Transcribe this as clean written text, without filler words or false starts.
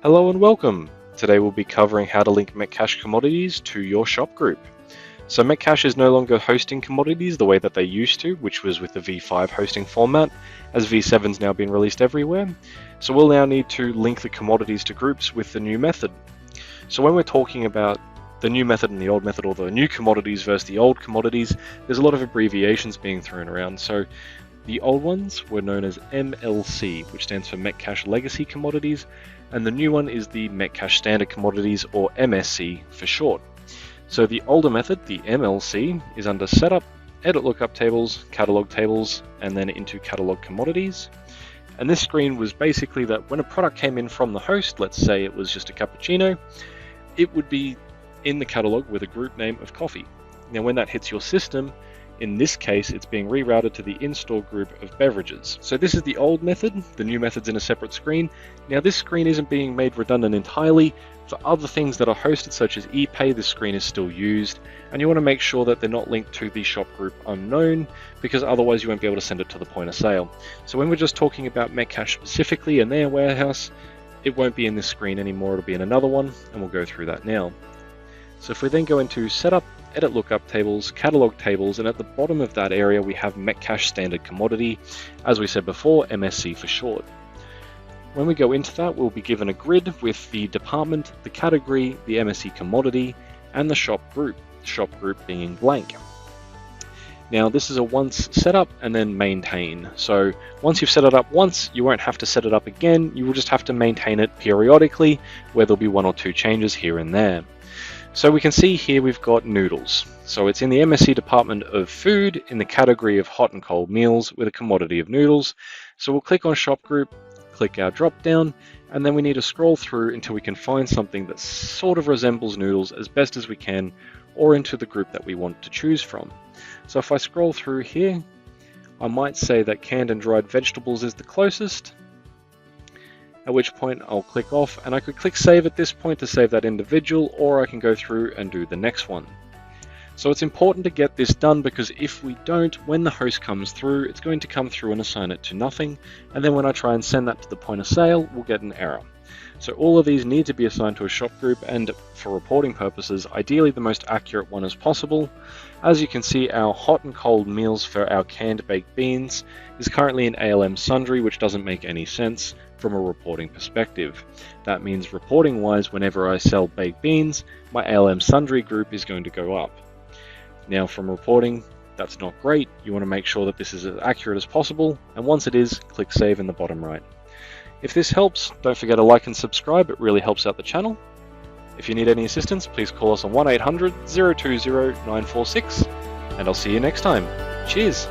Hello and welcome! Today we'll be covering how to link Metcash commodities to your shop group. So Metcash is no longer hosting commodities the way that they used to, which was with the V5 hosting format, as V7's now been released everywhere. So we'll now need to link the commodities to groups with the new method. So when we're talking about the new method and the old method, or the new commodities versus the old commodities, there's a lot of abbreviations being thrown around. So the old ones were known as MLC, which stands for Metcash Legacy Commodities, and the new one is the Metcash Standard Commodities, or MSC for short. So the older method, the MLC, is under Setup, Edit Lookup Tables, Catalog Tables, and then into Catalog Commodities. And this screen was basically that when a product came in from the host, let's say it was just a cappuccino, it would be in the catalog with a group name of coffee. Now when that hits your system, in this case, it's being rerouted to the in-store group of beverages. So this is the old method, the new method's in a separate screen. Now this screen isn't being made redundant entirely. For other things that are hosted, such as ePay, this screen is still used, and you want to make sure that they're not linked to the shop group unknown, because otherwise you won't be able to send it to the point of sale. So when we're just talking about Metcash specifically and their warehouse, it won't be in this screen anymore, it'll be in another one, and we'll go through that now. So if we then go into Setup, Edit Lookup Tables, Catalog Tables, and at the bottom of that area we have Metcash Standard Commodity, as we said before, MSC for short. When we go into that, we'll be given a grid with the department, the category, the MSC commodity, and the shop group being blank. Now this is a once setup and then maintain. So once you've set it up once, you won't have to set it up again, you will just have to maintain it periodically, where there'll be one or two changes here and there. So we can see here we've got noodles. So it's in the MSC department of food in the category of hot and cold meals with a commodity of noodles. So we'll click on shop group, click our drop down, and then we need to scroll through until we can find something that sort of resembles noodles as best as we can, or into the group that we want to choose from. So if I scroll through here, I might say that canned and dried vegetables is the closest, at which point I'll click off, and I could click save at this point to save that individual, or I can go through and do the next one. So it's important to get this done, because if we don't, when the host comes through, it's going to come through and assign it to nothing, and then when I try and send that to the point of sale, we'll get an error. So all of these need to be assigned to a shop group, and for reporting purposes, ideally the most accurate one as possible. As you can see, our hot and cold meals for our canned baked beans is currently in ALM Sundry, which doesn't make any sense from a reporting perspective. That means reporting wise, whenever I sell baked beans, my ALM Sundry group is going to go up. Now from reporting, that's not great. You want to make sure that this is as accurate as possible, and once it is, click save in the bottom right. If this helps, don't forget to like and subscribe, it really helps out the channel. If you need any assistance, please call us on 1-800-020-946, and I'll see you next time. Cheers!